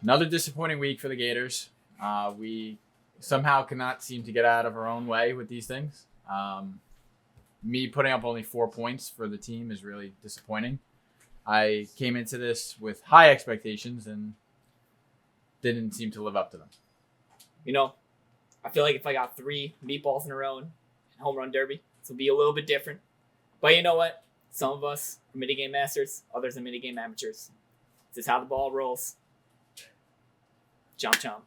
Another disappointing week for the Gators. We somehow cannot seem to get out of our own way with these things. Me putting up only 4 points for the team is really disappointing. I came into this with high expectations and didn't seem to live up to them. I feel like if I got 3 meatballs in a row and home run derby, this will be a little bit different. But you know what? Some of us are minigame masters, others are minigame amateurs. This is how the ball rolls. Chomp chomp.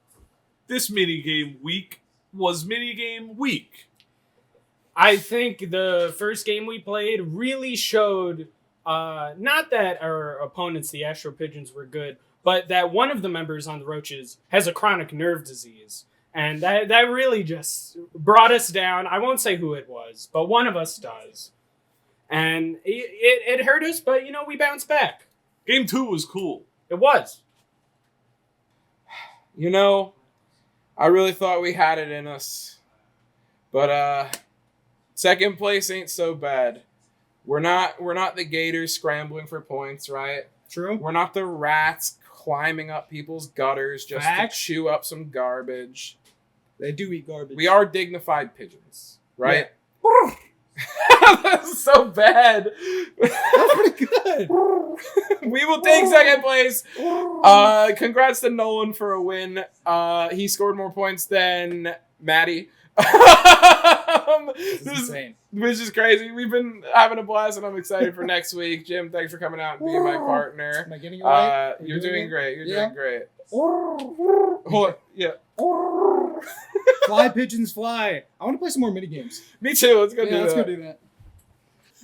This minigame week was minigame week. I think the first game we played really showed not that our opponents, the Astro Pigeons, were good, but that one of the members on the Roaches has a chronic nerve disease. And that really just brought us down. I won't say who it was, but one of us does. And it hurt us, but, we bounced back. Game 2 was cool. It was. I really thought we had it in us. But second place ain't so bad. We're not the Gators scrambling for points, right? True. We're not the rats climbing up people's gutters just to chew up some garbage. They do eat garbage. We are dignified pigeons, right? Yeah. That's so bad. That's pretty good. We will take second place. Congrats to Nolan for a win. He scored more points than Maddie. This is insane. Which is crazy. We've been having a blast, and I'm excited for next week. Jim, thanks for coming out and being my partner. Am I getting it right? You're doing great. You're doing great. Hold on. Yeah. Fly, pigeons, fly. I want to play some more minigames. Me too. Let's go do that. Let's go do that.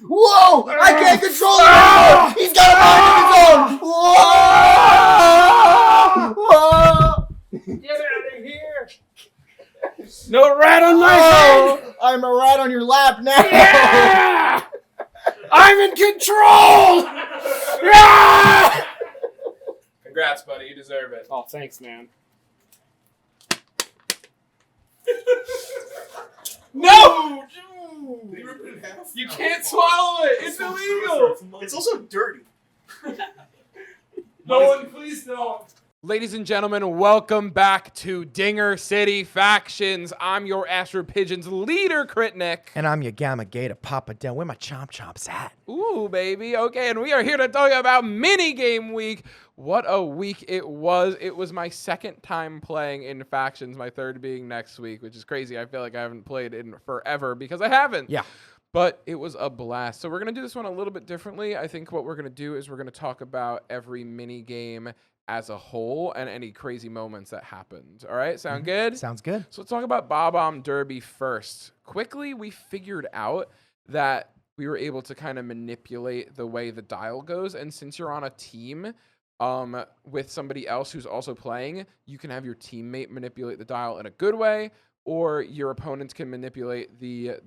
Whoa! I can't control it! He's got a mind of his own! Whoa! Get out of here! No rat on my head! I'm a rat on your lap now! Yeah! I'm in control! Yeah! Congrats, buddy. You deserve it. Oh, thanks, man. No! You can't swallow it. It's illegal. It's also dirty. Nolan, please don't. Ladies and gentlemen, welcome back to Dinger City Factions. I'm your Astro Pigeons leader, Critnik. And I'm your Gamma Gator Papa Del. Where my chomp chomps at? Ooh, baby. Okay, and we are here to talk about Minigame Week. What a week it was. It was my second time playing in Factions, my third being next week, which is crazy. I feel like I haven't played in forever because I haven't. Yeah. But it was a blast. So we're going to do this one a little bit differently. I think what we're going to do is we're going to talk about every minigame as a whole and any crazy moments that happened. All right, sound good? Sounds good. So let's talk about Bob-omb Derby first. Quickly, we figured out that we were able to kind of manipulate the way the dial goes. And since you're on a team with somebody else who's also playing, you can have your teammate manipulate the dial in a good way, or your opponents can manipulate the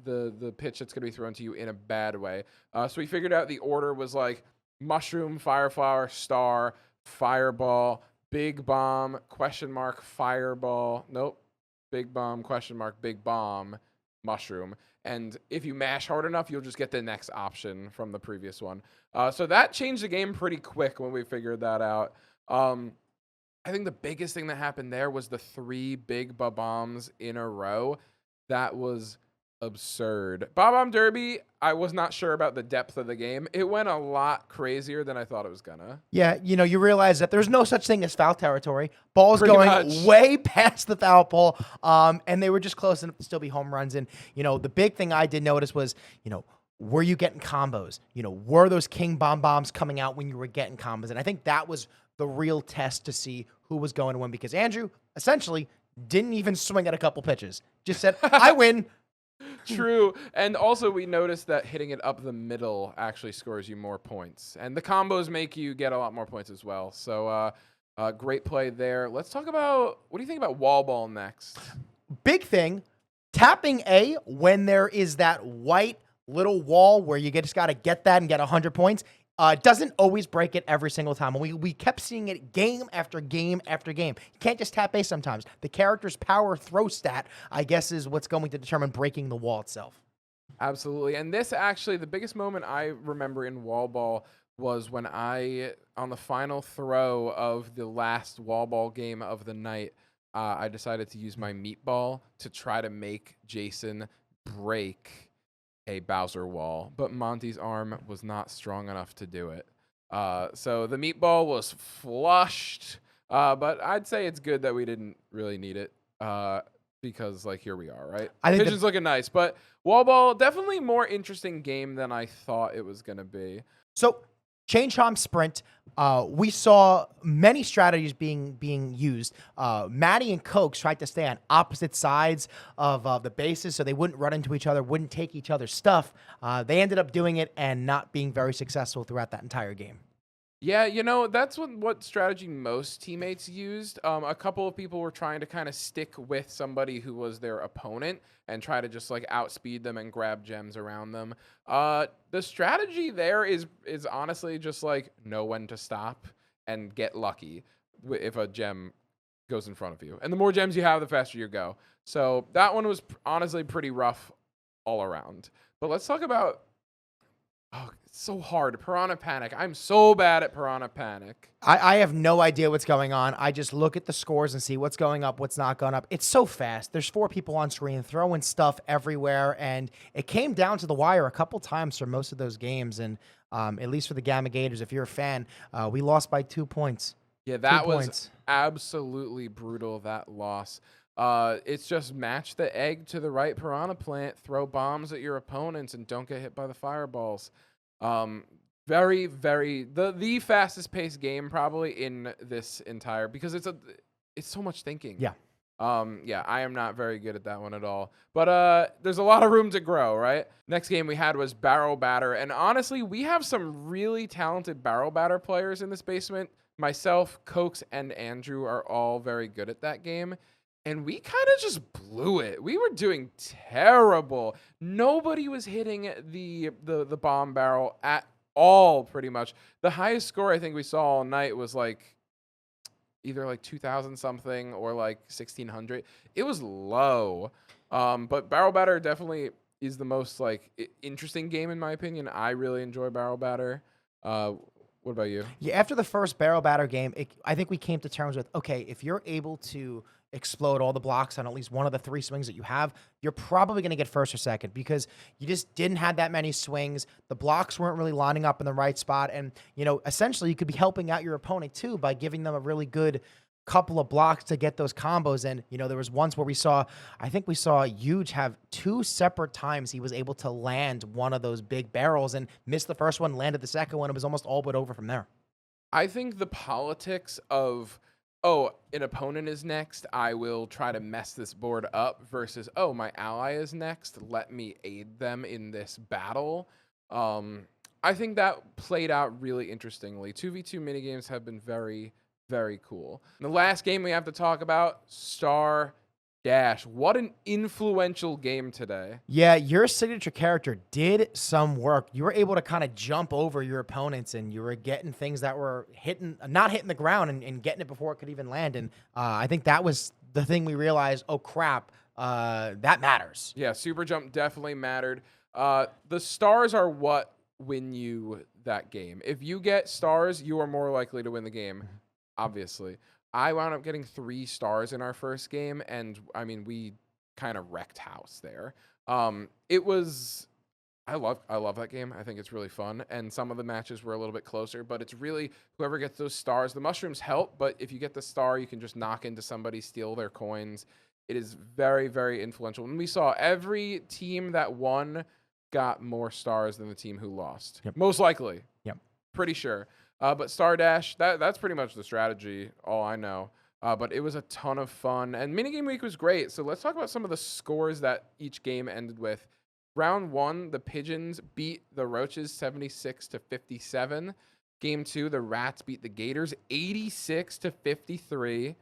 pitch that's going to be thrown to you in a bad way. So we figured out the order was like mushroom, fire flower, star, fireball, big bomb, question mark, fireball. Nope. Big bomb, question mark, big bomb, mushroom. And if you mash hard enough, you'll just get the next option from the previous one. So that changed the game pretty quick when we figured that out. I think the biggest thing that happened there was the 3 big bombs in a row. That was absurd. Bob-omb Derby, I was not sure about the depth of the game. It went a lot crazier than I thought it was gonna. Yeah, you realize that there's no such thing as foul territory. Ball's Pretty going much way past the foul pole, and they were just close enough to still be home runs. And, the big thing I did notice was, were you getting combos? Were those king bombs coming out when you were getting combos? And I think that was the real test to see who was going to win, because Andrew essentially didn't even swing at a couple pitches. Just said, I win. True. And also we noticed that hitting it up the middle actually scores you more points. And the combos make you get a lot more points as well. So great play there. Let's talk about, what do you think about wall ball next? Big thing, tapping A when there is that white little wall where you just got to get that and get 100 points. Doesn't always break it every single time. And we kept seeing it game after game after game. You can't just tap A sometimes. The character's power throw stat, I guess, is what's going to determine breaking the wall itself. Absolutely. And this actually, the biggest moment I remember in wall ball was when on the final throw of the last wall ball game of the night, I decided to use my meatball to try to make Jason break a Bowser wall, but Monty's arm was not strong enough to do it. So the meatball was flushed, but I'd say it's good that we didn't really need it because, like, here we are, right? I think Pigeon's looking nice, but wall ball, definitely more interesting game than I thought it was going to be. So, Chain Chomp Sprint, we saw many strategies being used. Maddie and Cokes tried to stay on opposite sides of the bases so they wouldn't run into each other, wouldn't take each other's stuff. They ended up doing it and not being very successful throughout that entire game. Yeah, that's what strategy most teammates used. A couple of people were trying to kind of stick with somebody who was their opponent and try to just like outspeed them and grab gems around them. The strategy there is honestly just like know when to stop and get lucky if a gem goes in front of you. And the more gems you have, the faster you go. So that one was honestly pretty rough all around. But let's talk about... Oh, it's so hard. Piranha Panic. I'm so bad at Piranha Panic. I have no idea what's going on. I just look at the scores and see what's going up, what's not going up. It's so fast. There's 4 people on screen throwing stuff everywhere, and it came down to the wire a couple times for most of those games. And at least for the Gamma Gators, if you're a fan, we lost by 2 points. Yeah, that 2 was points. absolutely brutal, that loss. It's just match the egg to the right piranha plant, throw bombs at your opponents, and don't get hit by the fireballs. Very, very the fastest paced game probably in this entire, because it's so much thinking. Yeah. Yeah, I am not very good at that one at all. But there's a lot of room to grow, right? Next game we had was Barrel Batter, and honestly, we have some really talented Barrel Batter players in this basement. Myself, Cokes, and Andrew are all very good at that game. And we kind of just blew it. We were doing terrible. Nobody was hitting the bomb barrel at all, pretty much. The highest score I think we saw all night was like either like 2,000 something or like 1,600. It was low. But Barrel Batter definitely is the most like interesting game in my opinion. I really enjoy Barrel Batter. What about you? Yeah, after the first Barrel Batter game, I think we came to terms with, okay, if you're able to explode all the blocks on at least one of the 3 swings that you have, you're probably going to get first or second, because you just didn't have that many swings. The blocks weren't really lining up in the right spot. And, essentially you could be helping out your opponent too by giving them a really good couple of blocks to get those combos. And, there was once where I think we saw Huge have 2 separate times he was able to land one of those big barrels and missed the first one, landed the second one. It was almost all but over from there. I think the politics of, an opponent is next, I will try to mess this board up, versus, my ally is next, let me aid them in this battle. I think that played out really interestingly. 2v2 minigames have been very, very cool. The last game we have to talk about, Star Dash. What an influential game today. Yeah, your signature character did some work. You were able to kind of jump over your opponents, and you were getting things that were not hitting the ground and getting it before it could even land. And I think that was the thing we realized, oh crap, that matters. Yeah, super jump definitely mattered. The stars are what win you that game. If you get stars, you are more likely to win the game, obviously. I wound up getting 3 stars in our first game, and I mean, we kind of wrecked house there. I love that game. I think it's really fun, and some of the matches were a little bit closer, but it's really whoever gets those stars. The mushrooms help, but if you get the star, you can just knock into somebody, steal their coins. It is very, very influential. And we saw every team that won got more stars than the team who lost. Yep. Most likely. Yep. Pretty sure. But Star Dash, that's pretty much the strategy, all I know. But it was a ton of fun. And Minigame Week was great. So let's talk about some of the scores that each game ended with. Round 1, the Pigeons beat the Roaches 76-57. Game 2, the Rats beat the Gators 86-53.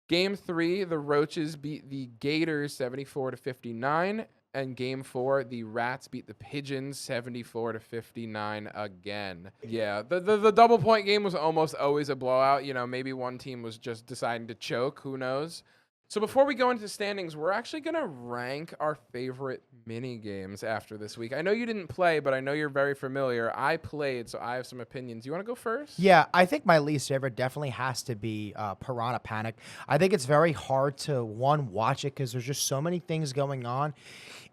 Game 3, the Roaches beat the Gators 74-59. And game 4, the Rats beat the Pigeons 74-59 again. Yeah, the double point game was almost always a blowout. Maybe one team was just deciding to choke. Who knows? So before we go into standings, we're actually going to rank our favorite mini games after this week. I know you didn't play, but I know you're very familiar. I played, so I have some opinions. You want to go first? Yeah, I think my least favorite definitely has to be Piranha Panic. I think it's very hard to, one, watch it because there's just so many things going on.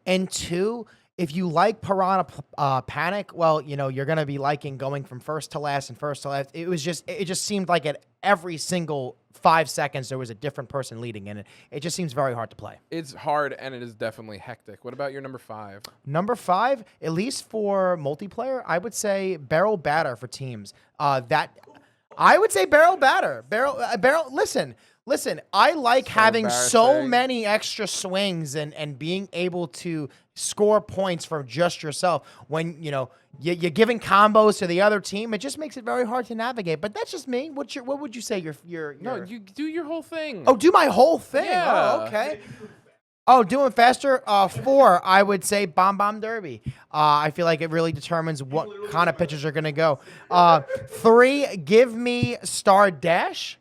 And two, if you like Piranha Panic, well, you know, you're going to be liking going from first to last and first to last. It just seemed like at every single 5 seconds there was a different person leading in it. It just seems very hard to play. It's hard, and it is definitely hectic. What about your number 5? Number 5, at least for multiplayer, I would say Barrel Batter for teams. I would say Barrel Batter. Barrel. Listen. I like having so embarrassing. many extra swings and being able to score points from just yourself. When you know you're giving combos to the other team, it just makes it very hard to navigate. But that's just me. What would you say? Your No, you do your whole thing. Oh, do my whole thing. Yeah. Oh, okay. Oh, doing faster. 4, I would say Bomb Derby. I feel like it really determines what kind of pitches are going to go. 3, give me Star Dash.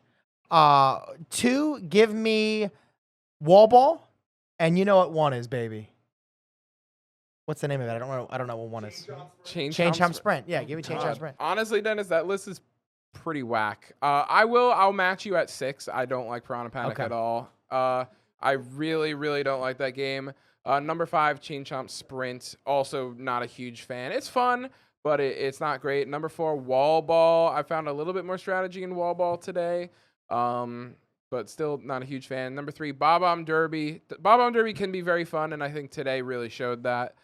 2, give me Wall Ball. And you know what 1 is, baby. What's the name of it? I don't know what 1 is. Chain Chomp Sprint. Yeah, give me Chain Chomp God. Sprint. Honestly, Dennis, that list is pretty whack. I'll match you at 6. I don't like Piranha Panic Okay. at all. I really, really don't like that game. Number 5, Chain Chomp Sprint. Also not a huge fan. It's fun, but it's not great. Number 4, Wall Ball. I found a little bit more strategy in Wall Ball today. But still not a huge fan. Number 3, Bob-omb Derby. Bob-omb Derby can be very fun, and I think today really showed that.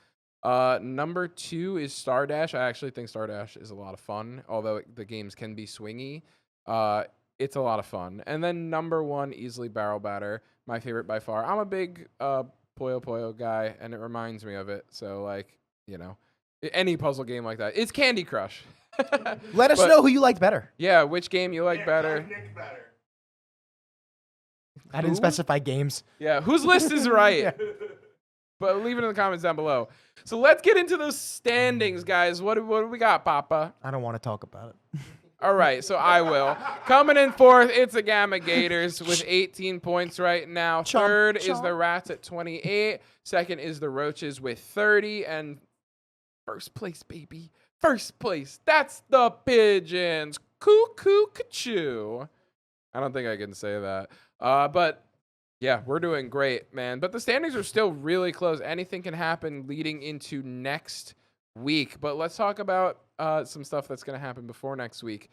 Number 2 is Star Dash. I actually think Star Dash is a lot of fun, although the games can be swingy. It's a lot of fun. And then number 1, easily Barrel Batter, my favorite by far. I'm a big Puyo Puyo guy, and it reminds me of it. So, like, you know, any puzzle game like that. It's Candy Crush. Let us But- know who you liked better. Yeah, which game you like better. I didn't Who? specify games. Yeah, whose list is right? But leave it in the comments down below. So let's get into those standings, guys. What do we got, Papa? I don't want to talk about it. All right, so I will. Coming in 4th, it's the Gamma Gators with 18 points right now. Chomp, 3rd is chomp. the Rats at 28. 2nd is the Roaches with 30. And first place, baby. First place. That's the Pigeons. Cuckoo, ka-choo. I don't think I can say that. But yeah, we're doing great, man. But the standings are still really close. Anything can happen leading into next week. But let's talk about some stuff that's going to happen before next week.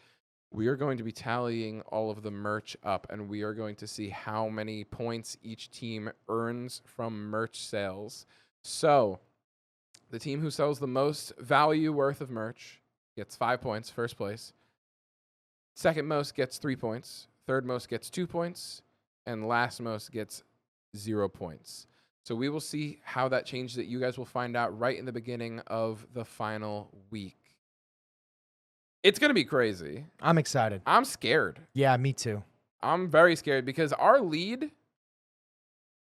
We are going to be tallying all of the merch up, and we are going to see how many points each team earns from merch sales. So the team who sells the most value worth of merch gets 5 points, first place. Second most gets 3 points. Third most gets 2 points. And last most gets 0 points. So we will see how that changes it. You guys will find out right in the beginning of the final week. It's going to be crazy. I'm excited. I'm scared. Yeah, me too. I'm very scared because our lead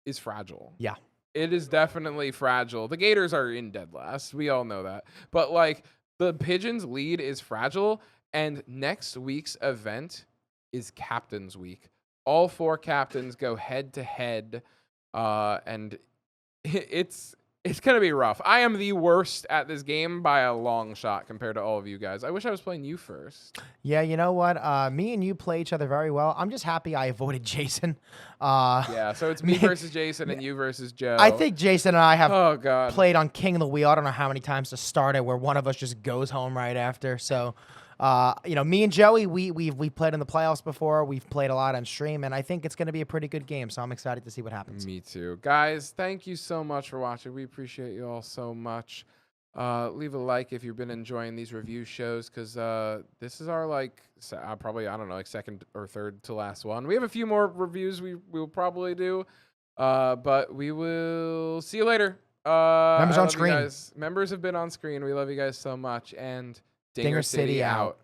is fragile. Yeah. It is definitely fragile. The Gators are in dead last. We all know that. But, like, the Pigeons' lead is fragile. And next week's event is Captain's Week. All 4 captains go head to head, and it's going to be rough. I am the worst at this game by a long shot compared to all of you guys. I wish I was playing you first. Yeah, you know what? Me and you play each other very well. I'm just happy I avoided Jason. Yeah, so it's me versus Jason and you versus Joe. I think Jason and I have Oh, God. played on King of the Wheel. I don't know how many times to start it where one of us just goes home right after. So, you know, me and Joey, we've played in the playoffs before. We've played a lot on stream, and I think it's going to be a pretty good game. So I'm excited to see what happens. Me too. Guys, thank you so much for watching. We appreciate you all so much. Leave a like if you've been enjoying these review shows, because this is our, like, probably, I don't know, like second or third to last one. We have a few more reviews we'll probably do, but we will see you later. Members I on love you screen. guys. Members have been on screen. We love you guys so much. And Dinger City out.